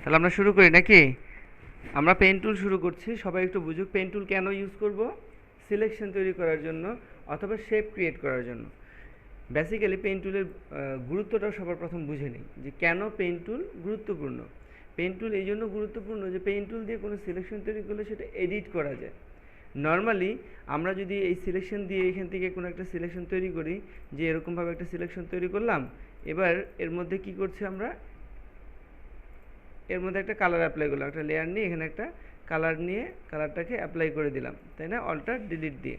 তাহলে আমরা শুরু করি নাকি? আমরা পেন টুল শুরু করছি। সবাই একটু বুঝুক পেন টুল কেন ইউজ করব। সিলেকশন তৈরি করার জন্য অথবা শেপ ক্রিয়েট করার জন্য। বেসিক্যালি পেন টুলের গুরুত্বটা সবার প্রথম বুঝে নিই যে কেন পেন টুল গুরুত্বপূর্ণ। পেন টুল এই জন্য গুরুত্বপূর্ণ যে পেন টুল দিয়ে কোনো সিলেকশন তৈরি করলে সেটা এডিট করা যায়। নর্মালি আমরা যদি এই সিলেকশন দিয়ে এখান থেকে কোনো একটা সিলেকশন তৈরি করি, যে এরকমভাবে একটা সিলেকশন তৈরি করলাম, এবার এর মধ্যে কি করছি আমরা, এর মধ্যে একটা কালার অ্যাপ্লাই করলাম, একটা লেয়ার নিয়ে এখানে একটা কালার নিয়ে কালারটাকে অ্যাপ্লাই করে দিলাম, তাই না, অল্টার ডিলিট দিয়ে।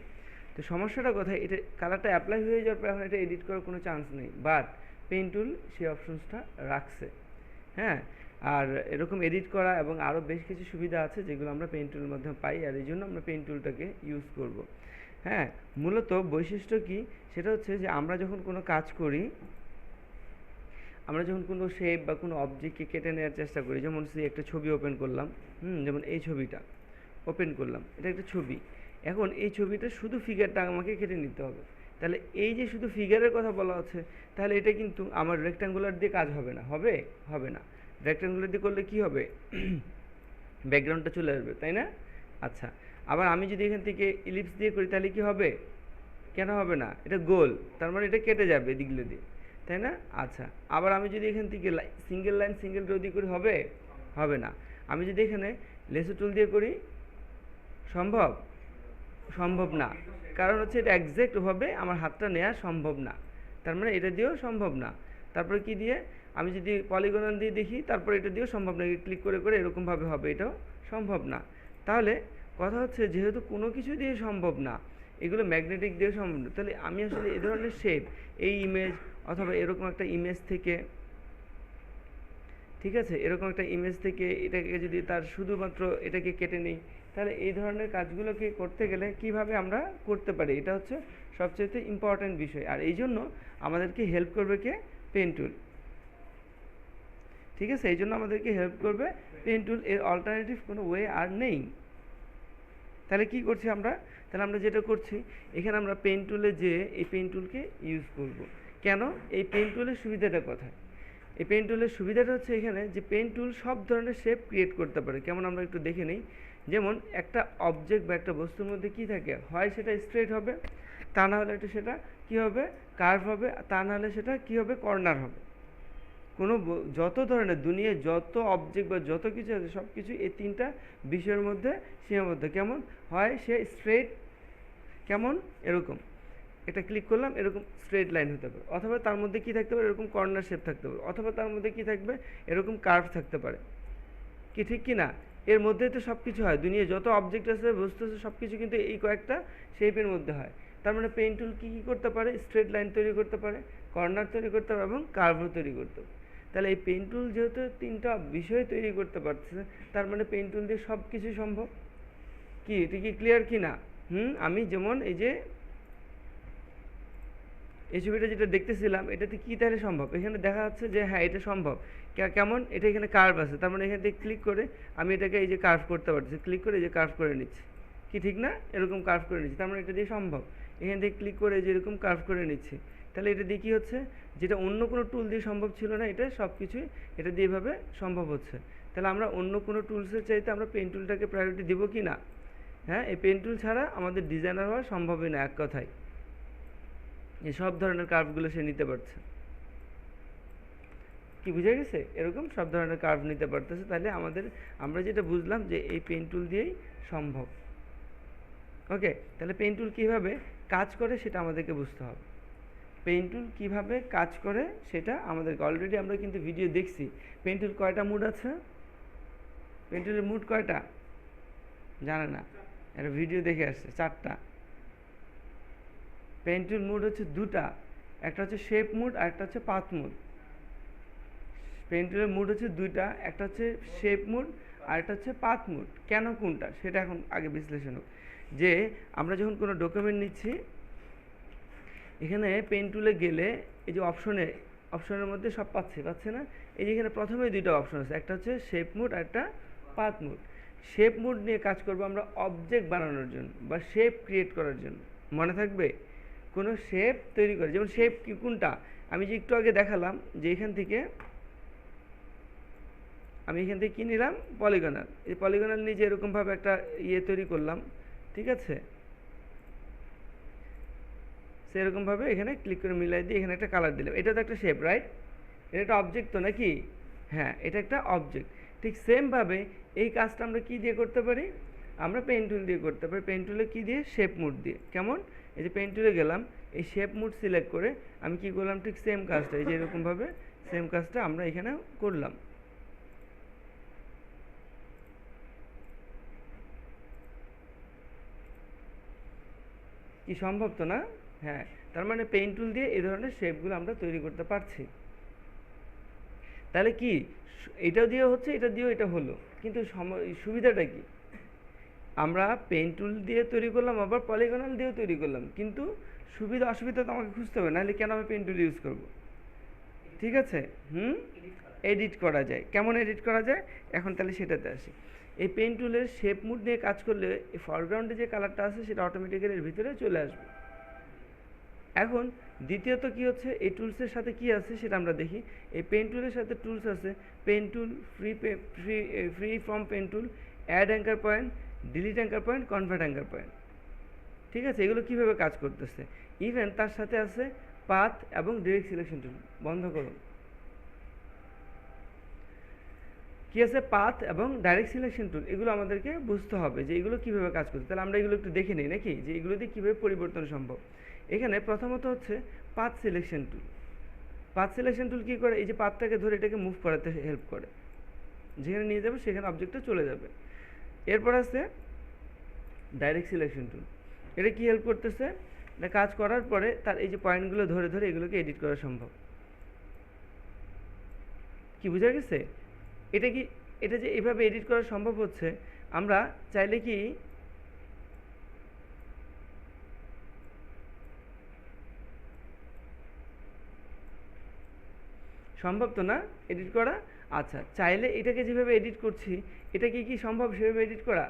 তো সমস্যাটা কোথায়, এটা কালারটা অ্যাপ্লাই হয়ে যাওয়ার পর এখন এটা এডিট করার কোনো চান্স নেই, বাট পেন টুল সেই অপশনসটা রাখছে। হ্যাঁ, আর এরকম এডিট করা এবং আরও বেশ কিছু সুবিধা আছে যেগুলো আমরা পেন টুলের মাধ্যমে পাই, আর এই জন্য আমরা পেন টুলটাকে ইউজ করব। হ্যাঁ, মূলত বৈশিষ্ট্য কি, সেটা হচ্ছে যে আমরা যখন কোনো কাজ করি, আমরা যখন কোনো শেপ বা কোনো অবজেক্টকে কেটে নেওয়ার চেষ্টা করি, যেমন একটা ছবি ওপেন করলাম, যেমন এই ছবিটা ওপেন করলাম, এটা একটা ছবি। এখন এই ছবিটা শুধু ফিগারটা আমাকে কেটে নিতে হবে। তাহলে এই যে শুধু ফিগারের কথা বলা হচ্ছে, তাহলে এটা কিন্তু আমার রেক্ট্যাঙ্গুলার দিয়ে কাজ হবে না, হবে হবে না। রেক্ট্যাঙ্গুলার দিয়ে করলে কি হবে, ব্যাকগ্রাউন্ডটা চলে আসবে, তাই না? আচ্ছা, আবার আমি যদি এখান থেকে ইলিপস দিয়ে করি তাহলে কি হবে, কেন হবে না, এটা গোল, তার মানে এটা কেটে যাবে এদিকগুলো দিয়ে, তাই না? আচ্ছা, আবার আমি যদি এখান থেকে সিঙ্গেল লাইন সিঙ্গেল রো দিয়ে করি, হবে হবে না। আমি যদি এখানে লেসো টুল দিয়ে করি, সম্ভব সম্ভব না, কারণ হচ্ছে এটা একজ্যাক্টভাবে আমার হাতটা নেওয়া সম্ভব না, তার মানে এটা দিয়েও সম্ভব না। তারপরে কি দিয়ে, আমি যদি পলিগন দিয়ে দেখি, তারপরে এটা দিয়েও সম্ভব না, ক্লিক করে করে এরকমভাবে হবে, এটাও সম্ভব না। তাহলে কথা হচ্ছে যেহেতু কোনো কিছু দিয়ে সম্ভব না, এগুলো ম্যাগনেটিক দিয়ে সম্ভব না, তাহলে আমি আসলে এই ধরনের শেপ, এই ইমেজ অথবা এরকম একটা ইমেজ থেকে, ঠিক আছে, এরকম একটা ইমেজ থেকে এটাকে যদি তার শুধুমাত্র এটাকে কেটে নিই, তাহলে এই ধরনের কাজগুলোকে করতে গেলে কিভাবে আমরা করতে পারি, এটা হচ্ছে সবচেয়ে ইম্পর্ট্যান্ট বিষয়। আর এই জন্য আমাদেরকে হেল্প করবে কে, পেন টুল। ঠিক আছে, এই জন্য আমাদেরকে হেল্প করবে পেন টুল, এর অল্টারনেটিভ কোনো ওয়ে আর নেই। তাহলে কি করছি আমরা, তাহলে আমরা যেটা করছি, এখানে আমরা পেন টুলে যে এই পেন টুলকে ইউজ করব। কেন, এই পেন টুলের সুবিধাটা কোথায়, এই পেন টুলের সুবিধাটা হচ্ছে এখানে যে পেন টুল সব ধরনের শেপ ক্রিয়েট করতে পারে। কেমন, আমরা একটু দেখে নিই। যেমন একটা অবজেক্ট বা একটা বস্তুর মধ্যে কি থাকে, হয় সেটা স্ট্রেট হবে, তা না হলে একটু সেটা কি হবে, কার্ভ হবে, তা না হলে সেটা কি হবে, কর্নার হবে। কোনো যত ধরনের দুনিয়ায় যত অবজেক্ট বা যত কিছু আছে সব কিছু এই তিনটা বিষয়ের মধ্যে সীমাবদ্ধ। কেমন হয়, সে স্ট্রেট, কেমন এরকম এটা ক্লিক করলাম, এরকম স্ট্রেট লাইন হতে পারে, অথবা তার মধ্যে কি থাকতে পারে, এরকম কর্নার শেপ থাকতে পারে, অথবা তার মধ্যে কি থাকবে, এরকম কার্ভ থাকতে পারে। কি ঠিক কি না, এর মধ্যে তো সব কিছু হয়, দুনিয়ায় যত অবজেক্ট আছে বস্তু আছে সব কিছু কিন্তু এই কয়েকটা শেপের মধ্যে হয়। তার মানে পেন টুল কী কী করতে পারে, স্ট্রেট লাইন তৈরি করতে পারে, কর্নার তৈরি করতে পারে এবং কার্ভও তৈরি করতে পারে। তাহলে এই পেন টুল যেহেতু তিনটা বিষয় তৈরি করতে পারছে, তার মানে পেন টুল দিয়ে সব কিছু সম্ভব। কি এটা কি ক্লিয়ার কি না? আমি যেমন এই যে এই ছবিটা যেটা দেখতেছিলাম, এটাতে কি তাহলে সম্ভব, এখানে দেখা যাচ্ছে যে হ্যাঁ এটা সম্ভব। কেমন, এটা এখানে কার্ভ আছে, তার মানে এখান থেকে ক্লিক করে আমি এটাকে এই যে কার্ভ করতে পারছি, ক্লিক করে এই যে কার্ভ করে নিচ্ছি, কি ঠিক না, এরকম কার্ভ করে নিচ্ছি, তার মানে এটা দিয়ে সম্ভব। এখান থেকে ক্লিক করে যে এরকম কার্ভ করে নিচ্ছি, তাহলে এটা দিয়ে কী হচ্ছে, যেটা অন্য কোনো টুল দিয়ে সম্ভব ছিল না, এটা সব কিছুই এটা দিয়ে এভাবে সম্ভব হচ্ছে। তাহলে আমরা অন্য কোনো টুলসের চাইতে আমরা পেন টুলটাকে প্রায়োরিটি দেবো কি না? হ্যাঁ, এই পেন টুল ছাড়া আমাদের ডিজাইনার হওয়া সম্ভবই না, এক কথায় এই সব ধরনের কার্ভগুলো সে নিতে পারছে। কি বুঝে গেছে, এরকম সব ধরনের কার্ভ নিতে পারতেছে। তাহলে আমরা যেটা বুঝলাম যে এই পেন টুল দিয়েই সম্ভব। ওকে, তাহলে পেন টুল কীভাবে কাজ করে সেটা আমাদেরকে বুঝতে হবে। পেন টুল কীভাবে কাজ করে সেটা আমাদেরকে, অলরেডি আমরা কিন্তু ভিডিও দেখছি। পেন টুল কয়টা মুড আছে, পেন টুলের মুড কয়টা জানে না, একটা ভিডিও দেখে আসছে, 4টা। পেন টুল মুড হচ্ছে 2টা, একটা হচ্ছে শেপ মুড আর একটা হচ্ছে পাথ মুড। পেন টুলের মুড হচ্ছে 2টা, একটা হচ্ছে শেপ মুড আর একটা হচ্ছে পাথ মুড। কেন কোনটা সেটা এখন আগে বিশ্লেষণ হোক। যে আমরা যখন কোনো ডকুমেন্ট নিচ্ছি, এখানে পেন টুলে গেলে এই যে অপশনের মধ্যে সব পাচ্ছে না, এই যে এখানে প্রথমে 2টা অপশন আছে, একটা হচ্ছে শেপ মুড আর একটা পাথ মুড। শেপ মুড নিয়ে কাজ করবো আমরা অবজেক্ট বানানোর জন্য বা শেপ ক্রিয়েট করার জন্য, মনে থাকবে, কোনো শেপ তৈরি করে। যেমন শেপ কোনটা, আমি যে একটু আগে দেখালাম যে এখান থেকে আমি এখান থেকে কী নিলাম, পলিগনাল। এই পলিগনাল নিয়ে যে এরকমভাবে একটা ইয়ে তৈরি করলাম, ঠিক আছে, সেরকমভাবে এখানে ক্লিক করে মিলাই দিয়ে এখানে একটা কালার দিলাম। এটা তো একটা শেপ, রাইট? এটা একটা অবজেক্ট তো নাকি? হ্যাঁ, এটা একটা অবজেক্ট। ঠিক সেমভাবে এই কাজটা আমরা কী দিয়ে করতে পারি? আমরা পেন টুল দিয়ে করতে পারি। পেন টুলে কী দিয়ে? শেপ মুড দিয়ে। কেমন? এই যে পেন টুলে গেলাম, এই শেপ মুড সিলেক্ট করে আমি কি করলাম, ঠিক সেম কাজটা, এই যে এরকমভাবে সেম কাজটা আমরা এখানে করলাম। কি সম্ভব তো না? হ্যাঁ, তার মানে পেইন্ট টুল দিয়ে এই ধরনের শেপগুলো আমরা তৈরি করতে পারছি। তাহলে কি এটা দিয়েও হচ্ছে, এটা দিয়েও এটা হলো, কিন্তু সুবিধাটা কি? আমরা পেইন্ট টুল দিয়ে তৈরি করলাম, আবার পলিগনাল দিয়েও তৈরি করলাম, কিন্তু সুবিধা অসুবিধা তো আমাকে খুঁজতে হবে, নাহলে কেন আমি পেইন্ট টুল ইউজ করব? ঠিক আছে, এডিট করা যায়। কেমন এডিট করা যায় এখন তাহলে সেটাতে আসি। এই পেন টুলের শেপ মুড নিয়ে কাজ করলে এই ফরগ্রাউন্ডে যে কালারটা আছে সেটা অটোমেটিক্যালি এর ভিতরে চলে আসবে। এখন দ্বিতীয়ত কি হচ্ছে, এই টুলসের সাথে কি আছে সেটা আমরা দেখি। এই পেন টুলের সাথে টুলস আছে pen tool, free from pen tool, add anchor point, delete anchor point, convert anchor point. ঠিক আছে, এগুলো কীভাবে কাজ করতেছে। ইভেন তার সাথে আছে পাথ এবং ডিরেক্ট সিলেকশন টুল। বন্ধ করুন। কী আছে? পাথ এবং ডাইরেক্ট সিলেকশন টুল। এগুলো আমাদেরকে বুঝতে হবে যে এগুলো কীভাবে কাজ করছে। তাহলে আমরা এগুলো একটু দেখে নিই নাকি, যে এগুলো দিয়ে কীভাবে পরিবর্তন সম্ভব। এখানে প্রথমত হচ্ছে path selection tool. Path selection tool কী করে? এই যে পাথটাকে ধরে এটাকে মুভ করাতে হেল্প করে, যেখানে নিয়ে যাবে সেখানে অবজেক্টটা চলে যাবে। এরপর আছে ডাইরেক্ট সিলেকশন টুল। এটা কি হেল্প করতেছে? এটা কাজ করার পরে তার এই যে পয়েন্টগুলো ধরে ধরে এগুলোকে এডিট করা সম্ভব। কি বোঝা গেছে? এটা কি, এটা যে এভাবে এডিট করা সম্ভব হচ্ছে, আমরা চাইলে কি সম্ভব তো না এডিট করা? আচ্ছা, চাইলে এটাকে যেভাবে এডিট করছি, এটা কি সম্ভব সেভাবে এডিট করা?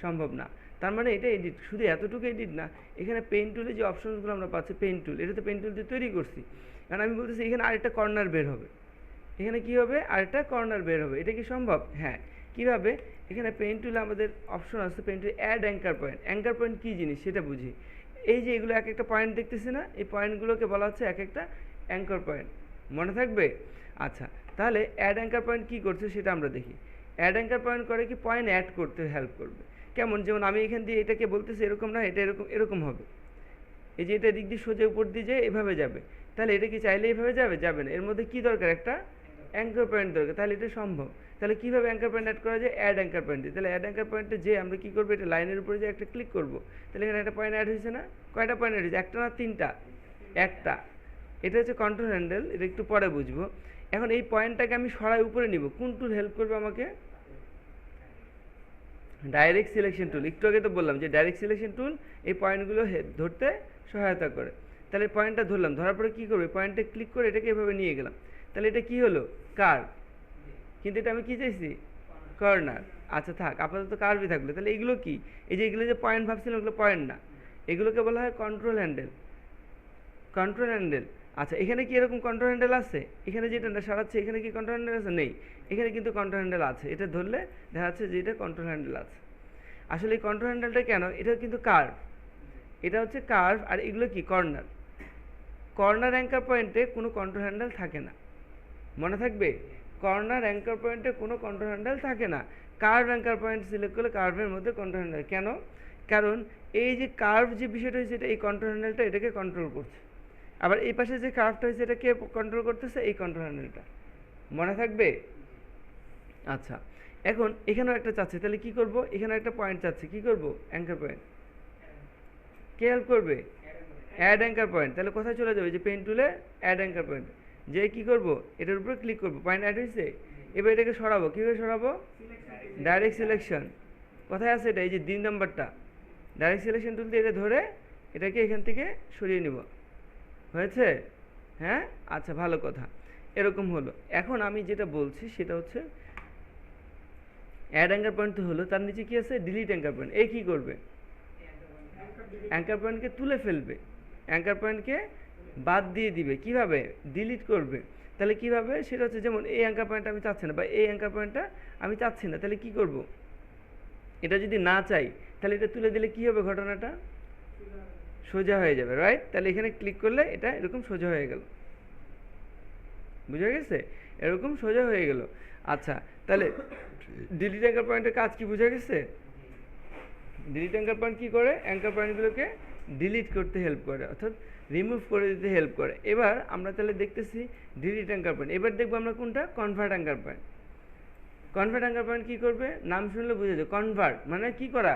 সম্ভব না। তার মানে এটা এডিট, শুধু এতটুকু এডিট না, এখানে পেন টুলে যে অপশনসগুলো আমরা পাচ্ছি, পেন টুল, এটা তো পেন টুল দিয়ে তৈরি করছি। কারণ আমি বলতেছি এখানে আরেকটা কর্নার বের হবে, এখানে কি হবে? আরেকটা কর্নার বের হবে। এটা কি সম্ভব? হ্যাঁ। কিভাবে? এখানে পেন টুলে আমাদের অপশন আছে, পেন টুলে add anchor point. Anchor point কী জিনিস সেটা বুঝি। এই যে এগুলো এক একটা পয়েন্ট দেখতেছি না, এই পয়েন্টগুলোকে বলা হচ্ছে এক একটা অ্যাঙ্কার পয়েন্ট। মনে থাকবে? আচ্ছা, তাহলে অ্যাড অ্যাঙ্কার পয়েন্ট কী করছে সেটা আমরা দেখি। অ্যাড অ্যাঙ্কার পয়েন্ট করে কি, পয়েন্ট অ্যাড করতে হেল্প করবে। কেমন? যেমন আমি এখান দিয়ে এটাকে বলতেছি এরকম না, এটা এরকম এরকম হবে। এই যে এটা দিক দিয়ে সোজা উপর দিয়ে যায়, এভাবে যাবে। তাহলে এটা কি চাইলে এভাবে যাবে? যাবে না। এর মধ্যে কি দরকার? একটা অ্যাঙ্কার পয়েন্ট দরকার। তাহলে এটা সম্ভব। তাহলে কীভাবে অ্যাঙ্কার পয়েন্ট অ্যাড করা যায়? অ্যাড অ্যাঙ্কার পয়েন্ট দিয়ে। তাহলে অ্যাড অ্যাঙ্কার পয়েন্টে যে আমরা কী করবো, এটা লাইনের উপরে যে একটা ক্লিক করবো, তাহলে এখানে একটা পয়েন্ট অ্যাড হয়েছে না? কয়টা পয়েন্ট অ্যাড হয়েছে? একটা না তিনটা? একটা। এটা হচ্ছে কন্ট্রোল হ্যান্ডেল, এটা একটু পরে বুঝবো। এখন এই পয়েন্টটাকে আমি সরাই উপরে নিব, কোন টুল হেল্প করবে আমাকে? Direct selection tool. একটু আগে তো বললাম যে ডাইরেক্ট সিলেকশন টুল এই পয়েন্টগুলো ধরতে সহায়তা করে। তাহলে পয়েন্টটা ধরলাম, ধরার পরে কী করবে? পয়েন্টে ক্লিক করে এটাকে এভাবে নিয়ে গেলাম। তাহলে এটা কি হলো? কার্ভ। কিন্তু এটা আমি কী চাইছি? কর্নার। আচ্ছা থাক, আপাতত কার্ভই থাকলো। তাহলে এগুলো কি? এই যে এগুলো যে পয়েন্ট ভাবছিলাম, ওগুলো পয়েন্ট না, এগুলোকে বলা হয় কন্ট্রোল হ্যান্ডেল। Control handle. আচ্ছা, এখানে কি এরকম কন্ট্রোল হ্যান্ডেল আছে? এখানে যেটা সারাচ্ছে এখানে কি কন্ট্রোল হ্যান্ডেল আছে? নেই। এখানে কিন্তু কন্ট্রোল হ্যান্ডেল আছে। এটা ধরলে দেখা যাচ্ছে যে এটা কন্ট্রোল হ্যান্ডেল আছে। আসলে এই কন্ট্রোল হ্যান্ডেলটা কেন? এটা কিন্তু কার্ভ, এটা হচ্ছে কার্ভ, আর এগুলো কি? কর্নার। কর্নার অ্যাঙ্কার পয়েন্টে কোনো কন্ট্রোল হ্যান্ডেল থাকে না। মনে থাকবে, কর্নার অ্যাঙ্কার পয়েন্টে কোনো কন্ট্রোল হ্যান্ডেল থাকে না। কার্ভ অ্যাঙ্কার পয়েন্ট সিলেক্ট করলে কার্ভের মধ্যে কন্ট্রোল হ্যান্ডেল। কেন? কারণ এই যে কার্ভ যে বিষয়টা হয়েছে, এটা এই কন্ট্রোল হ্যান্ডেলটা এটাকে কন্ট্রোল করছে। আবার এই পাশে যে কার্ভটা হয়েছে, এটা কে কন্ট্রোল করতেছে? এই কন্ট্রোল হ্যান্ডেলটা। মনে থাকবে? আচ্ছা, এখন এখানেও একটা চাচ্ছে, তাহলে কি করব? এখানে একটা পয়েন্ট চাচ্ছে, কি করব? Anchor point. কে হেল্প করবে? Add anchor point. তাহলে কোথায় চলে যাবে? যে পেন টুলে অ্যাড অ্যাঙ্কার পয়েন্ট, যে কি করব? এটার উপরে ক্লিক করব, পয়েন্ট অ্যাড হয়েছে। এবার এটাকে সরাবো, কীভাবে সরাবো? Direct selection. কোথায় আছে এটা? এই যে 2 নম্বরটা। ডাইরেক্ট সিলেকশন টুল দিয়ে এটা ধরে এটাকে এখান থেকে সরিয়ে নিব। হয়েছে? হ্যাঁ, আচ্ছা, ভালো কথা। এরকম হলো। এখন আমি যেটা বলছি সেটা হচ্ছে অ্যাড অ্যাঙ্কার পয়েন্ট তো হলো, তার নিচে কি আছে? Delete anchor point. এই কি করবে? অ্যাঙ্কার পয়েন্টকে তুলে ফেলবে, অ্যাঙ্কার পয়েন্টকে বাদ দিয়ে দিবে। কিভাবে? ডিলিট করবে। তাহলে কীভাবে, সেটা হচ্ছে যেমন এই অ্যাঙ্কার পয়েন্টটা আমি চাচ্ছি না, বা এই অ্যাঙ্কার পয়েন্টটা আমি চাচ্ছি না, তাহলে কি করব, এটা যদি না চাই তাহলে এটা তুলে দিলে কি হবে, ঘটনাটা সোজা হয়ে যাবে, রাইট? তাহলে এখানে ক্লিক করলে এটা এরকম সোজা হয়ে গেল, বুঝা গেছে? এরকম সোজা হয়ে গেল। আচ্ছা, তাহলে ডিলিট অ্যাঙ্কার পয়েন্টের কাজ কি বুঝা গেছে? ডিলিট অ্যাঙ্কার পয়েন্ট কী করে, অ্যাঙ্কার পয়েন্টগুলোকে ডিলিট করতে হেল্প করে, অর্থাৎ রিমুভ করে দিতে হেল্প করে। এবার আমরা তাহলে দেখতেছি ডিলিট অ্যাঙ্কার পয়েন্ট। এবার দেখবো আমরা কোনটা, convert anchor point. Convert anchor point কী করবে, নাম শুনলে বুঝে যাবে। কনভার্ট মানে কি করা,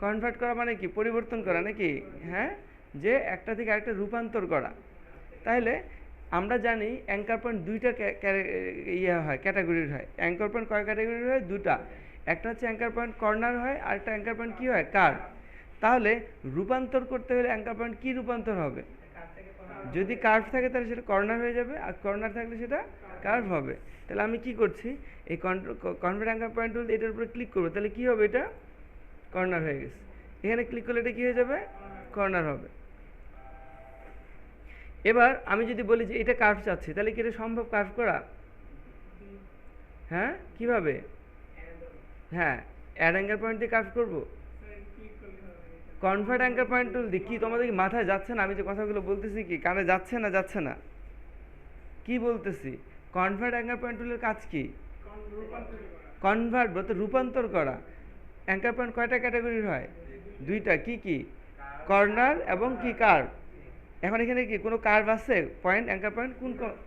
কনভার্ট করা মানে কি, পরিবর্তন করা নাকি? হ্যাঁ, যে একটা থেকে আরেকটা রূপান্তর করা। তাহলে আমরা জানি অ্যাঙ্কার পয়েন্ট দুইটা ক্যাটাগরির হয়। অ্যাঙ্কার পয়েন্ট কয় ক্যাটাগরির হয়, দুটা। একটা হচ্ছে অ্যাঙ্কার পয়েন্ট কর্নার হয়, আর একটা অ্যাঙ্কার পয়েন্ট কী হয়, কার্ভ। তাহলে রূপান্তর করতে হলে অ্যাঙ্কার পয়েন্ট কী রূপান্তর হবে, যদি কার্ভ থাকে তাহলে সেটা কর্নার হয়ে যাবে, আর কর্নার থাকলে সেটা কার্ভ হবে। তাহলে আমি কি করছি, এই কনভার্ট অ্যাঙ্কার পয়েন্ট টুল এটার উপরে ক্লিক করবো, তাহলে কি হবে, এটা কর্নার হয়ে গেছে। এখানে ক্লিক করলে এটা কী হয়ে যাবে, কর্নার হবে। এবার আমি যদি বলি যে এটা কার্ভ চাচ্ছি, তাহলে কি এটা সম্ভব কার্ভ করা? হ্যাঁ, কিভাবে? হ্যাঁ, অ্যাড অ্যাঙ্কার পয়েন্ট দিয়ে কার্ভ করবো। কনভার্ট অ্যাঙ্কার পয়েন্ট টুল দিয়ে কি তোমাদের কি মাথায় যাচ্ছে না? আমি যে কথাগুলো বলতেছি কি কানে যাচ্ছে না, যাচ্ছে না? কি বলতেছি, কনভার্ট অ্যাঙ্কার পয়েন্ট টুলের কাজ কি, কনভার্ট বলতে রূপান্তর করা। অ্যাঙ্কার পয়েন্ট কয়টা ক্যাটাগরির হয়, দুইটা। কি কি, কর্নার এবং কি কার্ভ। এখন এখানে কি কোনো কার্ভ আছে, পয়েন্ট অ্যাঙ্কার পয়েন্ট,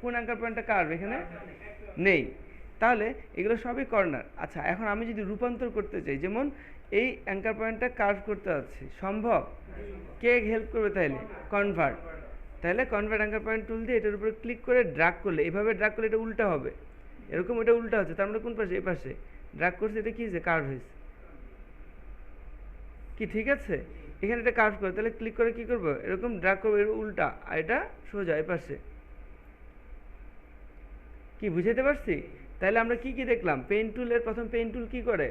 কোন অ্যাঙ্কার পয়েন্টটা কার্ভ এখানে নেই, তাহলে এগুলো সবই কর্নার। আচ্ছা, এখন আমি যদি রূপান্তর করতে চাই, যেমন এই অ্যাঙ্কার পয়েন্টটা কার্ভ করতে যাচ্ছি, সম্ভব? কে হেল্প করবে তাহলে, কনভার্ট। তাহলে কনভার্ট অ্যাঙ্কার পয়েন্ট টুল দিয়ে এটার উপরে ক্লিক করে ড্রাগ করলে, এভাবে ড্রাগ করলে এটা উল্টা হবে, এরকম এটা উল্টা হচ্ছে, তার মানে কোন পাশে, এই পাশে ড্রাগ করছে, এটা কি হয়েছে, কার্ভ হয়েছে। কি ঠিক আছে? এখানে এটা কার্ভ করে, তাহলে ক্লিক করে কি করবো, এরকম ড্রাগ করবো, এর উল্টা, আর এটা সোজা এই পাশে। কি বুঝাতে পারছি? তাহলে আমরা কি কি দেখলাম, পেন টুলের প্রথম পেন টুল কি করে,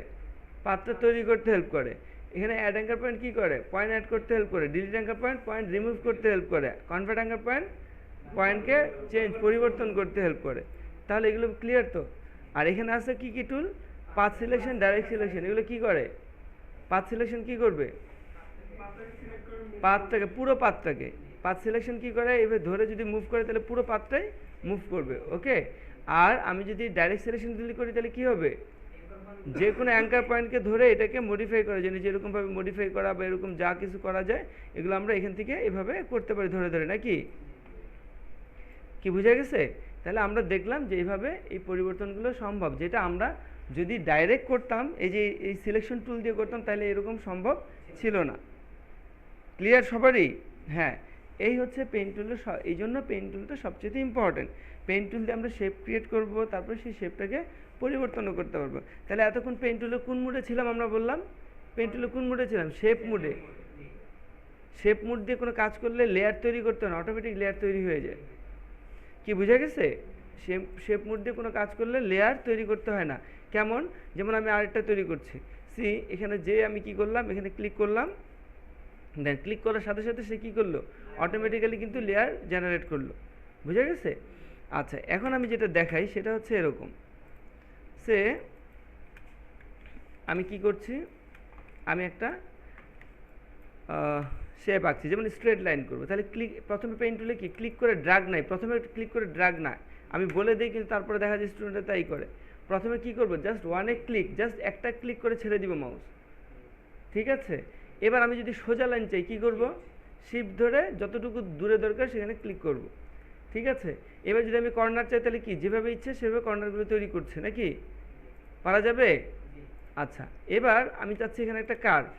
পাত্র তৈরি করতে হেল্প করে। এখানে অ্যাড অ্যাঙ্কার পয়েন্ট কি করে, পয়েন্ট অ্যাড করতে হেল্প করে। Delete anchor point point remove করতে হেল্প করে। কনভার্ট অ্যাঙ্কার পয়েন্ট পয়েন্টকে চেঞ্জ, পরিবর্তন করতে হেল্প করে। তাহলে এগুলো ক্লিয়ার তো? আর এখানে আছে কি কি টুল, পাথ সিলেকশন, ডাইরেক্ট সিলেকশন। এগুলো কি করে, পাথ সিলেকশন কি করবে, পাথটাকে, পুরো পাথটাকে। পাথ সিলেকশন কি করে, এভাবে ধরে যদি মুভ করে তাহলে পুরো পাথটাই মুভ করবে, ওকে। আর আমি যদি ডাইরেক্ট সিলেকশন ক্লিক করি তাহলে কি হবে, যে কোনো অ্যাঙ্কার পয়েন্টকে ধরে এটাকে মডিফাই করা যায়, যেরকমভাবে মডিফাই করা বা এরকম যা কিছু করা যায় এগুলো আমরা এখান থেকে এভাবে করতে পারি, ধরে ধরে, নাকি? কি বুঝা গেছে? তাহলে আমরা দেখলাম যে এইভাবে এই পরিবর্তনগুলো সম্ভব, যেটা আমরা যদি ডাইরেক্ট করতাম, এই যে এই সিলেকশন টুল দিয়ে করতাম, তাহলে এরকম সম্ভব ছিল না। ক্লিয়ার সবারই? হ্যাঁ, এই হচ্ছে পেন টুলের, এই জন্য পেন টুলটা সবচেয়ে ইম্পর্টেন্ট। পেন টুল দিয়ে আমরা শেপ ক্রিয়েট করব, তারপরে সেই শেপটাকে পরিবর্তনও করতে পারবো। তাহলে এতক্ষণ পেন টুলে কোন মুডে ছিলাম আমরা বললাম, পেন টুলে কোন মুডে ছিলাম, শেপ মুডে। শেপ মুড দিয়ে কোনো কাজ করলে লেয়ার তৈরি করতে হয় না, অটোমেটিক লেয়ার তৈরি হয়ে যায়। কি বুঝা গেছে? শেপ মুড দিয়ে কোনো কাজ করলে লেয়ার তৈরি করতে হয় না। কেমন, যেমন আমি আরেকটা তৈরি করছি, সি এখানে যে আমি কি করলাম, এখানে ক্লিক করলাম, দেন ক্লিক করার সাথে সাথে সে কী করলো, অটোমেটিক্যালি কিন্তু লেয়ার জেনারেট করলো। বুঝা গেছে? আচ্ছা, এখন আমি যেটা দেখাই সেটা হচ্ছে এরকম, সে আমি কি করছি, আমি একটা শেপ আঁকছি, যেমন স্ট্রেট লাইন করবো। তাহলে প্রথমে পেন টুলে কি ক্লিক করে ড্রাগ নাই, প্রথমে ক্লিক করে ড্রাগ না, আমি বলে দিই, কিন্তু তারপরে দেখা যায় স্টুডেন্টরা তাই করে। প্রথমে কি করবো, জাস্ট ওয়ানে ক্লিক, জাস্ট একটা ক্লিক করে ছেড়ে দিব মাউস, ঠিক আছে? এবার আমি যদি সোজা লাইন চাই কি করব, শিফট ধরে যতটুকু দূরে দরকার সেখানে ক্লিক করব, ঠিক আছে? এবার যদি আমি কর্নার চাই তাহলে কি, যেভাবে ইচ্ছে সেভাবে কর্নারগুলো তৈরি করছে, নাকি? পারা যাবে? আচ্ছা, এবার আমি চাচ্ছি এখানে একটা কার্ভ।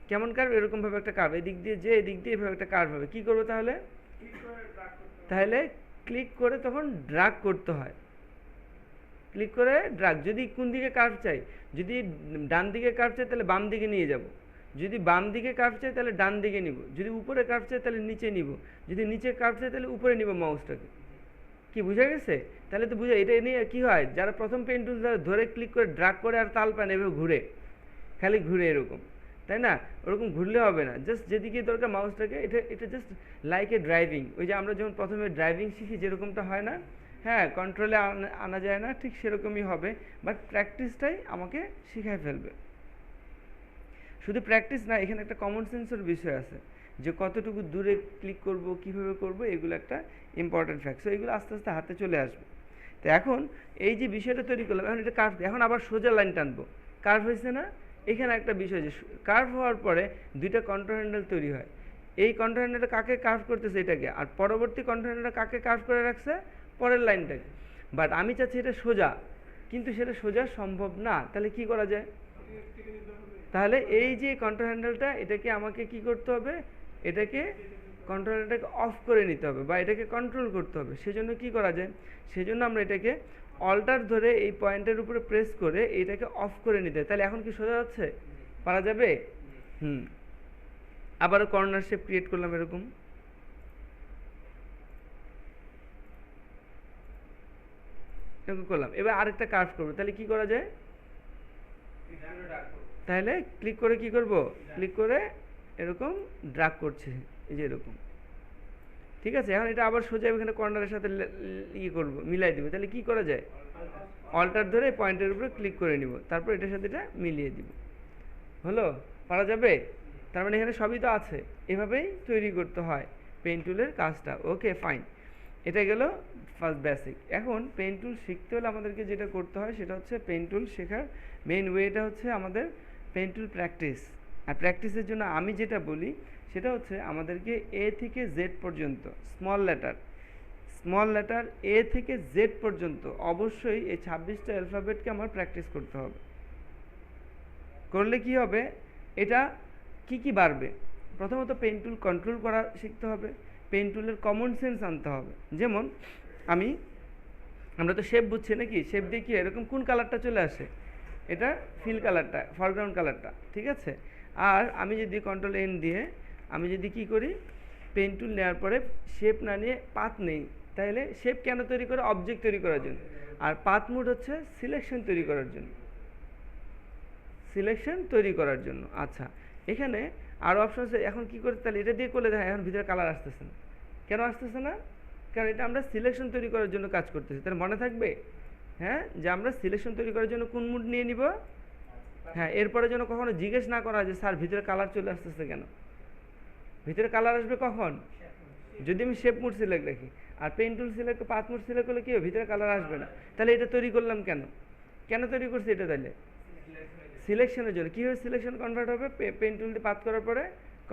কেমন কার্ভ, এরকমভাবে একটা কার্ভ, এদিক দিয়ে যে এদিক দিয়ে এভাবে একটা কার্ভ হবে। কী করবো তাহলে, তাহলে ক্লিক করে তখন ড্রাগ করতে হয়, ক্লিক করে ড্রাগ। যদি কোন দিকে কার্ভ চাই, যদি ডান দিকে কার্ভ চাই তাহলে বাম দিকে নিয়ে যাব, যদি বাম দিকে কার্ভ চাই তাহলে ডান দিকে নিব, যদি উপরে কার্ভ চাই তাহলে নিচে নিব, যদি নিচে কার্ভ চাই তাহলে উপরে নিব মাউসটাকে। কি বুঝা গেছে? তাহলে তো বুঝা, এটা নিয়ে কী হয়, যারা প্রথম পেন টুল ধরে ক্লিক করে ড্রাগ করে আর তাল পান এভাবে ঘুরে, খালি ঘুরে এরকম, তাই না? ওরকম ঘুরলে হবে না, জাস্ট যেদিকে দরকার মাউসটাকে, এটা এটা জাস্ট লাইক এ ড্রাইভিং, ওই যে আমরা যখন প্রথমে ড্রাইভিং শিখি যেরকমটা হয় না, হ্যাঁ, কন্ট্রোলে আনা যায় না, ঠিক সেরকমই হবে, বাট প্র্যাকটিসটাই আমাকে শিখায় ফেলবে। শুধু প্র্যাকটিস না, এখানে একটা কমন সেন্সের বিষয় আছে, যে কতটুকু দূরে ক্লিক করব, কিভাবে করব, এগুলো একটা ইম্পর্টেন্ট ফ্যাক্ট। সো এগুলো আস্তে আস্তে হাতে চলে আসবে। তো এখন এই যে বিষয়টা তৈরি করলাম, এখন এটা কার্ভ, এখন আবার সোজা লাইন টানবো, কার্ভ হয়েছে না? এখানে একটা বিষয়, যে কার্ভ হওয়ার পরে দুইটা কন্ট্রোল হ্যান্ডেল তৈরি হয়। এই কন্ট্রোল হ্যান্ডেলটা কাকে কার্ভ করতেছে? এটাকে। আর পরবর্তী কন্ট্রোল হ্যান্ডেলটা কাকে কার্ভ করে রাখছে? পরের লাইনটাকে। বাট আমি চাচ্ছি এটা সোজা, কিন্তু সেটা সোজা সম্ভব না। তাহলে কি করা যায়? তাহলে এই যে কন্ট্রোল হ্যান্ডেলটা, এটাকে আমাকে কি করতে হবে? এটাকে কন্ট্রোল হ্যান্ডেলটাকে অফ করে নিতে হবে, বা এটাকে কন্ট্রোল করতে হবে। সেজন্য কি করা যায়? সেজন্য আমরা এটাকে অল্টার ধরে এই পয়েন্টের উপরে প্রেস করে এইটাকে অফ করে নিতে হয়। তাহলে এখন কি সোজা যাচ্ছে? পারা যাবে? আবারও কর্নার শেপ ক্রিয়েট করলাম এরকম, এরকম করলাম। এবার আরেকটা কার্ভ করবো, তাহলে কি করা যায়? তাহলে ক্লিক করে কি করব? ক্লিক করে এরকম ড্রাগ করছে, এই যে এরকম। ঠিক আছে, এখন এটা আবার সোজা এখানে কর্নারের সাথে ইয়ে করবো, মিলাই দিব। তাহলে কি করা যায়? অল্টার ধরে পয়েন্টের উপরে ক্লিক করে নিব, তারপর এটার সাথে এটা মিলিয়ে দিব। হলো? পারা যাবে? তার মানে এখানে সবই তো আছে, এভাবেই তৈরি করতে হয় পেন টুলের কাজটা। ওকে, ফাইন। এটা গেল ফার্স্ট বেসিক। এখন পেন টুল শিখতে হলে আমাদেরকে যেটা করতে হয় সেটা হচ্ছে, পেন টুল শেখার মেইন ওয়েটা হচ্ছে আমাদের পেন টুল প্র্যাকটিস। আর প্র্যাকটিসের জন্য আমি যেটা বলি সেটা হচ্ছে, আমাদেরকে এ থেকে জেড পর্যন্ত স্মল লেটার এ থেকে জেড পর্যন্ত অবশ্যই এই 26টা অ্যালফাবেটকে আমার প্র্যাকটিস করতে হবে। করলে কি হবে? এটা কি কি বাড়বে? প্রথমত পেন টুল কন্ট্রোল করা শিখতে হবে, পেন টুলের কমন সেন্স আনতে হবে। যেমন আমরা তো শেপ বুঝছি নাকি, শেপ দিয়ে কি এরকম কোন কালারটা চলে আসে? এটা ফিল কালারটা, ফরগ্রাউন্ড কালারটা, ঠিক আছে? আর আমি যদি কন্ট্রোল এন দিয়ে আমি যদি কি করি, পেন টুল নেওয়ার পরে শেপ না নিয়ে পাথ নেই, তাহলে শেপ কেন তৈরি করে? অবজেক্ট তৈরি করার জন্য। আর পাথ মোড হচ্ছে সিলেকশন তৈরি করার জন্য, আচ্ছা, এখানে আরও অপশন আছে। এখন কি করতে? তাহলে এটা দিয়ে করলে দেখা এখন ভিতরে কালার আসতেছে না। কেন আসতেছে না? কারণ এটা আমরা সিলেকশন তৈরি করার জন্য কাজ করতেছি। তাহলে মনে থাকবে, হ্যাঁ, যে আমরা সিলেকশন তৈরি করার জন্য কোন মুড নিয়ে নিব। হ্যাঁ, এরপরে যেন কখনো জিজ্ঞেস না করা যে স্যার ভিতরে কালার চলে আসতেছে কেন। ভিতরে কালার আসবে কখন? যদি আমি শেপ মুড সিলেক্ট রাখি। আর pen tool select, path mode select করলে কি হবে? ভিতরে কালার আসবে না। তাহলে এটা তৈরি করলাম কেন? কেন তৈরি করছি এটা? তাহলে সিলেকশনের জন্য। কীভাবে সিলেকশন কনভার্ট হবে? পেন টুল দিয়ে পাথ করার পরে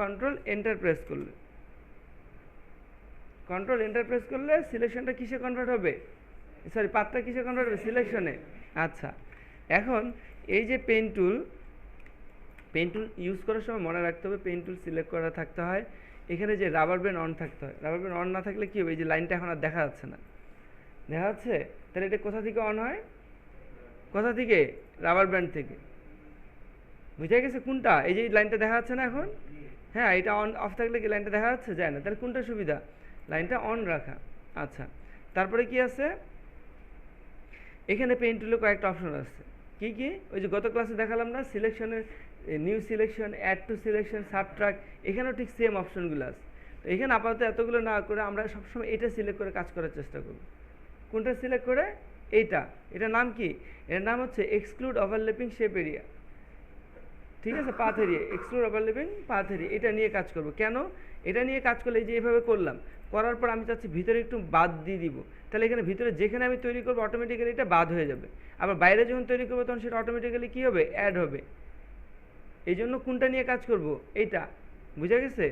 কন্ট্রোল এন্টার প্রেস করলে সিলেকশনটা কিসে কনভার্ট হবে? সরি, পাথটা কিসে কনভার্ট হবে? সিলেকশনে। আচ্ছা, এখন এই যে পেন টুল ইউজ করার সময় মনে রাখতে হবে, পেন টুল সিলেক্ট করা থাকতে হয়। এখানে যে রাবার ব্যান্ড অন থাকতে হয়। রাবার ব্যান্ড অন না থাকলে কী হবে? এই যে লাইনটা এখন আর দেখা যাচ্ছে না, দেখা যাচ্ছে? তাহলে এটা কোথা থেকে অন হয়? কোথা থেকে? রাবার ব্যান্ড থেকে। বুঝা গেছে কোনটা? এই যে লাইনটা দেখা যাচ্ছে না এখন? হ্যাঁ, এটা অন অফ থাকলে কি লাইনটা দেখা যাচ্ছে? যায় না। তাহলে কোনটা সুবিধা? লাইনটা অন রাখা। আচ্ছা, তারপরে কি আছে? এখানে পেন টুলে কয়েকটা অপশন আছে। কি কি? ওই যে গত ক্লাসে দেখালাম না, সিলেকশনের new selection, add to selection, subtract, এখানেও ঠিক সেম অপশনগুলো আছে। তো এখানে আপাতত এতগুলো না করে আমরা সবসময় এটা সিলেক্ট করে কাজ করার চেষ্টা করব। কোনটা সিলেক্ট করে? এটার নাম কি? এর নাম হচ্ছে এক্সক্লুড ওভারল্যাপিং শেপ এরিয়া, ঠিক আছে? Path area, exclude overlapping path area, এটা নিয়ে কাজ করব। কেন? এটা নিয়ে কাজ করলে এই যে এভাবে করলাম, করার পর আমি চাচ্ছি ভিতরে একটু বাদ দিয়ে দিব। তাহলে এখানে ভিতরে যেখানে আমি তৈরি করবো অটোমেটিক্যালি এটা বাদ হয়ে যাবে। আবার বাইরে যখন তৈরি করবো তখন সেটা অটোমেটিক্যালি কী হবে? অ্যাড হবে। এই জন্য কোনটা নিয়ে কাজ করব? এইটা। বুঝা গেছে?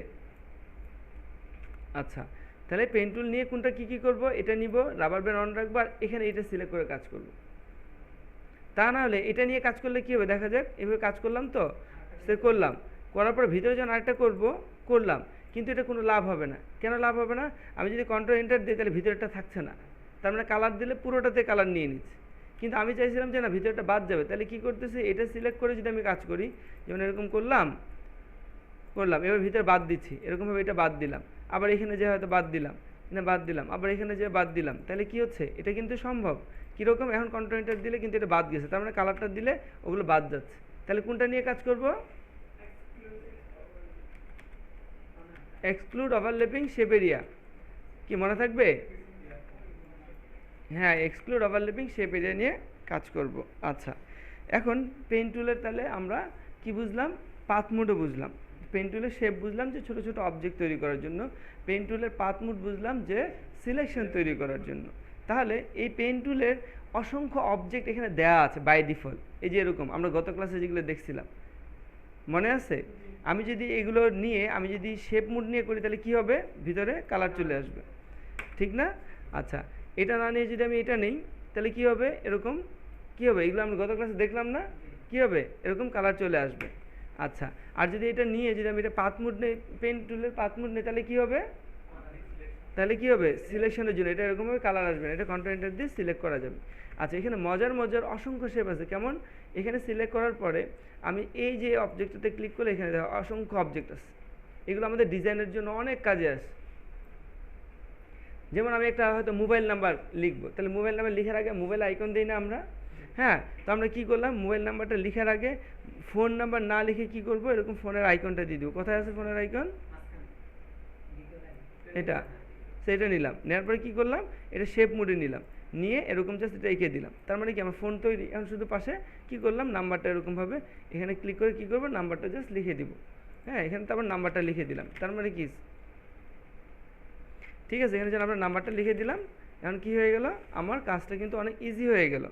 আচ্ছা, তাহলে পেন টুল নিয়ে কোনটা কী কী করবো? এটা নিব, রাবার ব্যান্ড অন রাখবো, আর এখানে এটা সিলেক্ট করে কাজ করব। তা না হলে এটা নিয়ে কাজ করলে কী হবে? দেখা যাক, এভাবে কাজ করলাম তো, সে করলাম, করার পর ভিতরে যখন আরেকটা করলাম, কিন্তু এটা কোনো লাভ হবে না। কেন লাভ হবে না? আমি যদি কন্ট্রোল এন্টার দিই তাহলে ভিতরেটা থাকছে না। তার মানে কালার দিলে পুরোটাতে কালার নিয়ে নিচ্ছে। কিন্তু আমি চাইছিলাম যে না, ভিতরটা বাদ যাবে। তাহলে কি করতেছি? এটা সিলেক্ট করে যদি আমি কাজ করি, যেমন এরকম করলাম, এবার ভিতরে বাদ দিচ্ছি, এরকমভাবে এটা বাদ দিলাম, আবার এখানে যে হয়তো বাদ দিলাম, আবার এখানে যে বাদ দিলাম, তাহলে কি হচ্ছে? এটা কিন্তু সম্ভব। কীরকম? এখন কন্ট্রোল এন্টার দিলে কিন্তু এটা বাদ গেছে, তার মানে কালারটা দিলে ওগুলো বাদ যাচ্ছে। তাহলে কোনটা নিয়ে কাজ করব? এক্সক্লুড ওভারল্যাপিং শেপ এরিয়া, কি মনে থাকবে? হ্যাঁ, এক্সক্লুড ওভারল্যাপিং শেপ এরিয়া নিয়ে কাজ করব। আচ্ছা, এখন পেন টুলের তাহলে আমরা কি বুঝলাম? পাথ মুডও বুঝলাম। পেন টুলের শেপ বুঝলাম যে ছোট ছোট অবজেক্ট তৈরি করার জন্য। পেন টুলের পাথ মুড বুঝলাম যে সিলেকশন তৈরি করার জন্য। তাহলে এই পেন টুলের অসংখ্য অবজেক্ট এখানে দেয়া আছে বাই ডিফল্ট। এই যে এরকম আমরা গত ক্লাসে যেগুলো দেখছিলাম, মনে আছে? আমি যদি এগুলো নিয়ে আমি যদি শেপ মুড নিয়ে করি তাহলে কি হবে? ভিতরে কালার চলে আসবে, ঠিক না? আচ্ছা, এটা না নিয়ে যদি আমি এটা নেই তাহলে কি হবে? এরকম কি হবে? এগুলো আমরা গত ক্লাসে দেখলাম না? কি হবে? এরকম কালার চলে আসবে। আচ্ছা, আর যদি এটা নিয়ে যদি আমি এটা পাথ মুড নেই, পেন টুলের পাথ মুড নেই, তাহলে কি হবে? তাহলে কি হবে? সিলেকশনের জন্য এটা এরকমভাবে কালার আসবে না, এটা কন্ট্রোল এন্টার দিয়ে সিলেক্ট করা যাবে। আচ্ছা, এখানে মজার মজার অসংখ্য শেপ আছে। কেমন? এখানে সিলেক্ট করার পরে আমি এই যে অবজেক্টটাতে ক্লিক করলে এখানে দেখো অসংখ্য অবজেক্ট আছে। এগুলো আমাদের ডিজাইনের জন্য অনেক কাজে আসে। যেমন আমি একটা হয়তো মোবাইল নাম্বার লিখবো, তাহলে মোবাইল নাম্বার লিখার আগে মোবাইল আইকন দিই না আমরা? হ্যাঁ, তো আমরা কী করলাম? মোবাইল নাম্বারটা লিখার আগে ফোন নাম্বার না লিখে কি করব? এরকম ফোনের আইকনটা দিয়ে দেবো। কোথায় আছে ফোনের আইকন? এটা, সেটা নিলাম। নেওয়ার পরে কী করলাম? এটা শেপ মোডে নিলাম, নিয়ে এরকম জাস্ট এটা এঁকে দিলাম। তার মানে কি আমার ফোন তৈরি। এখন শুধু পাশে কী করলাম? নাম্বারটা এরকমভাবে এখানে ক্লিক করে কী করবো? নাম্বারটা জাস্ট লিখে দিব। হ্যাঁ, এখানে তারপর নাম্বারটা লিখে দিলাম। তার মানে কি? ঠিক আছে, এখানে যেন আমরা নাম্বারটা লিখে দিলাম। এখন কি হয়ে গেল? আমার কাজটা কিন্তু অনেক ইজি হয়ে গেল।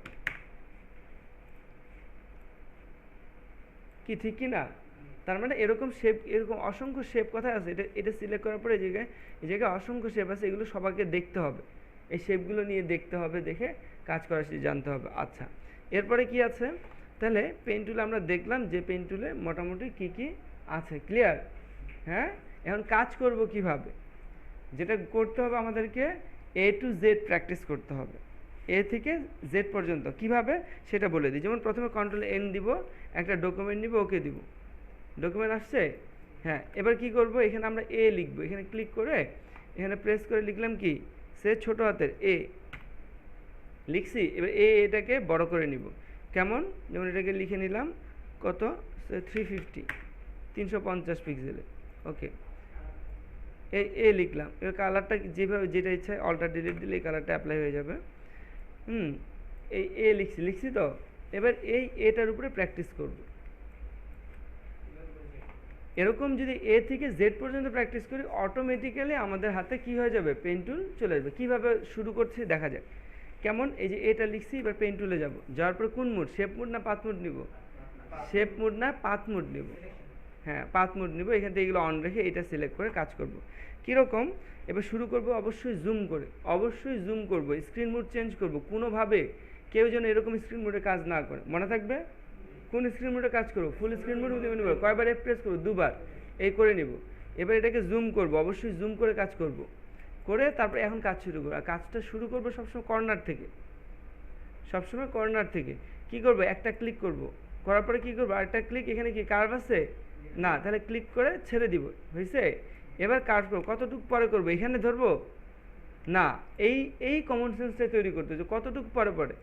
কি ঠিক কি না? তার মানে এরকম শেপ, এরকম অসংখ্য শেপ কোথায় আছে? এটা এটা সিলেক্ট করার পরে এই জায়গায় অসংখ্য শেপ আছে। এগুলো সবাইকে দেখতে হবে, এই শেপগুলো নিয়ে দেখতে হবে, দেখে কাজ করা জানতে হবে। আচ্ছা, এরপরে কি আছে? তাহলে পেন টুলে আমরা দেখলাম যে পেন টুলে মোটামুটি কি কি আছে, ক্লিয়ার? হ্যাঁ, এখন কাজ করব কিভাবে? যেটা করতে হবে আমাদেরকে এ টু জেড প্র্যাকটিস করতে হবে, এ থেকে জেড পর্যন্ত। কিভাবে সেটা বলে দিই। যেমন প্রথমে কন্ট্রোল এন দিব, একটা ডকুমেন্ট নিব, ওকে দিব। ডকুমেন্ট আসছে? হ্যাঁ, এবার কি করব? এখানে আমরা এ লিখব। এখানে ক্লিক করে এখানে প্রেস করে লিখলাম কি? সে ছোট হাতের এ লিখছি। এবার এটাকে বড় করে নিব। কেমন? যেমন এটাকে লিখে নিলাম কত? 350, 350 পিক্সেলে। ওকে, এ লিখলাম। এবার কালারটা যেভাবে যেটা ইচ্ছা অল্টার ডিলিট দিলে এই কালারটা অ্যাপ্লাই হয়ে যাবে। এই লিখছি তো। এবার এই এটার উপরে প্র্যাকটিস করব। এরকম যদি এ থেকে জেড পর্যন্ত প্র্যাকটিস করি, অটোমেটিক্যালি আমাদের হাতে কি হয়ে যাবে? পেন টুল চলে আসবে। কীভাবে শুরু করছি দেখা যাক। কেমন? এই যে এটা লিখছি, এবার পেন টুলে যাব। যাওয়ার পরে কোন মুড? শেপ মুড না পাথ মুড নিব? শেপ মুড না পাথ মুড নিব? হ্যাঁ, পাথ মুড নিব। এখান থেকে এগুলো অন রেখে এটা সিলেক্ট করে কাজ করব। কীরকম? এবার শুরু করব অবশ্যই জুম করে, অবশ্যই জুম করব, স্ক্রিন মুড চেঞ্জ করব। কোনোভাবে কেউ যেন এরকম স্ক্রিন মোডে কাজ না করে, মনে থাকবে? কোন স্ক্রিন মোডে কাজ করব? ফুল স্ক্রিন মোড নিব। কয়বার এফ প্রেস করব? দুবার। এই করে নিব। এবার এটাকে জুম করব, অবশ্যই জুম করে কাজ করব। করে তারপর এখন কাজ শুরু করব। আর কাজটা শুরু করব সবসময় কর্নার থেকে, সবসময় কর্নার থেকে। কি করব? একটা ক্লিক করব, করার পরে কী করবো? আরেকটা ক্লিক। এখানে কি কার্ভ আছে? না, তাহলে ক্লিক করে ছেড়ে দিব। হয়েছে? এবার কার্ভ করবো। কতটুকু পরে করবো? এখানে ধরবো না, এই কমন সেন্সটাই তৈরি করতে হচ্ছে। কতটুকু পরে পরে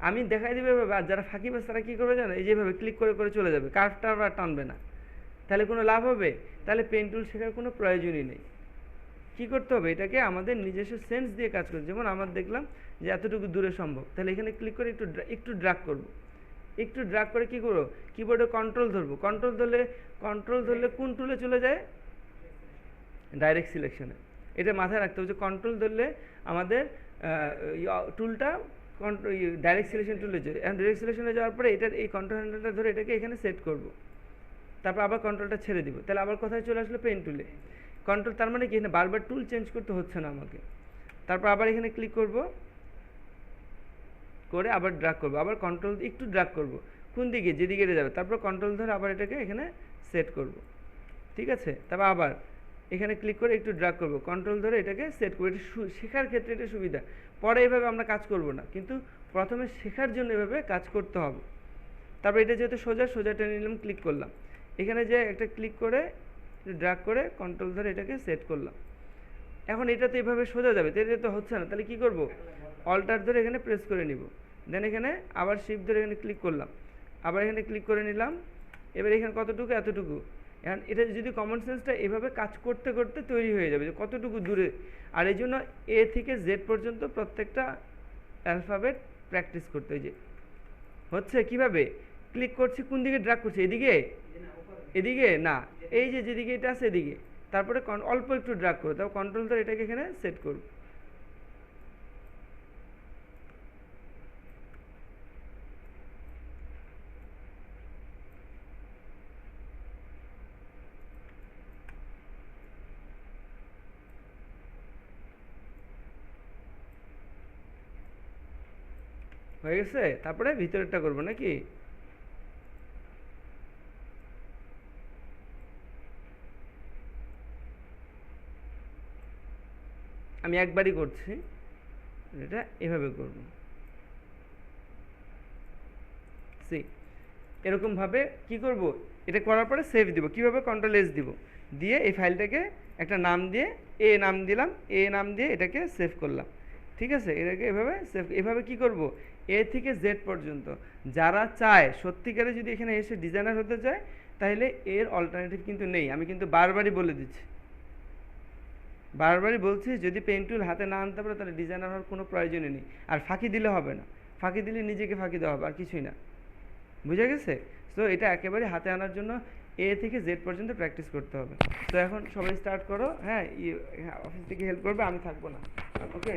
আমি দেখাই দেবে। আর যারা ফাঁকিবাজ তারা কী করবে জানো? এই যেভাবে ক্লিক করে করে চলে যাবে, কার্ভটা আর টানবে না। তাহলে কোনো লাভ হবে? তাহলে পেন টুল শেখার কোনো প্রয়োজনই নেই। কী করতে হবে? এটাকে আমাদের নিজস্ব সেন্স দিয়ে কাজ করতে। যেমন আমার দেখলাম যে এতটুকু দূরে সম্ভব, তাহলে এখানে ক্লিক করে একটু ড্র্যাগ করব। একটু ড্র্যাগ করে কী করবো? কিবোর্ডে কন্ট্রোল ধরবো। কন্ট্রোল ধরলে কোন টুলে চলে যায়? ডাইরেক্ট সিলেকশনে। এটা মাথায় রাখতে হবে যে কন্ট্রোল ধরলে আমাদের টুলটা ডাইরেক্ট সিলেকশন টুলে যায়। এখন ডাইরেক্ট সিলেকশনে যাওয়ার পরে এটার এই কন্ট্রোল হ্যান্ডেলটা ধরে এটাকে এখানে সেট করব। তারপর আবার কন্ট্রোলটা ছেড়ে দিব। তাহলে আবার কোথায় চলে আসলো? পেন টুলে। কন্ট্রোল, তার মানে কি এখানে বারবার টুল চেঞ্জ করতে হচ্ছে না আমাকে। তারপর আবার এখানে ক্লিক করব, করে আবার ড্র্যাগ করব, আবার কন্ট্রোল একটু ড্র্যাগ করব। কোন দিকে? যেদিকে যাবে। তারপর কন্ট্রোল ধরে আবার এটাকে এখানে সেট করব। ঠিক আছে? তারপর আবার এখানে ক্লিক করে একটু ড্র্যাগ করব, কন্ট্রোল ধরে এটাকে সেট করব। এটা শেখার ক্ষেত্রে এটা সুবিধা। পরে এভাবে আমরা কাজ করব না, কিন্তু প্রথমে শেখার জন্য এভাবে কাজ করতে হবে। তারপর এটা যেহেতু সোজা টেনে নিলাম, ক্লিক করলাম। এখানে যে একটা ক্লিক করে ড্র্যাগ করে কন্ট্রোল ধরে এটাকে সেট করলাম। এখন এটা তো এভাবে সোজা যাবে, তো এটা তো হচ্ছে না। তাহলে কী করব? অল্টার ধরে এখানে প্রেস করে নিব। দেন এখানে আবার শিফট ধরে এখানে ক্লিক করলাম, আবার এখানে ক্লিক করে নিলাম। এবার এখানে কতটুকু? এতটুকু। এখন এটা যদি কমন সেন্সটা এভাবে কাজ করতে করতে তৈরি হয়ে যাবে যে কতটুকু দূরে, আর এই জন্য এ থেকে জেড পর্যন্ত প্রত্যেকটা অ্যালফাবেট প্র্যাকটিস করতে হয়। যে হচ্ছে কিভাবে ক্লিক করছি, কোন দিকে ড্র্যাগ করছি, এদিকে এদিকে না, এই যে যেদিকে এটা আছে এদিকে, তারপরে অল্প একটু ড্র্যাগ করো, তাও কন্ট্রোল ধরে এটাকে এখানে সেট করব। হয়ে গেছে, তারপরে ভিতরেরটা করবো নাকি? আমি একবারই করছি, এটা এভাবে করব। সি এরকমভাবে কি করব, এটা করার পরে সেভ দিব, কিভাবে কন্ট্রোল এস দিব, দিয়ে এই ফাইলটাকে একটা নাম দিয়ে এ নাম দিলাম, এ নাম দিয়ে এটাকে সেভ করলাম। ঠিক আছে, এটাকে এভাবে সেভ, এভাবে কি করব, এ থেকে জেড পর্যন্ত যারা চায় সত্যিকারে যদি এখানে এসে ডিজাইনার হতে চায়, তাহলে এর অল্টারনেটিভ কিন্তু নেই। আমি কিন্তু বারবারই বলে দিচ্ছি, বারবারই বলছি, যদি পেন টুল হাতে না আনতে পারে তাহলে ডিজাইনার হওয়ার কোনো প্রয়োজনই নেই। আর ফাঁকি দিলে হবে না, ফাঁকি দিলে নিজেকে ফাঁকি দেওয়া হবে, আর কিছুই না। বুঝে গেছে? সো এটা একেবারে হাতে আনার জন্য এ থেকে জেড পর্যন্ত প্র্যাকটিস করতে হবে। তো এখন সবাই স্টার্ট করো। হ্যাঁ, অফিস থেকে হেল্প করবে, আমি থাকবো না। ওকে।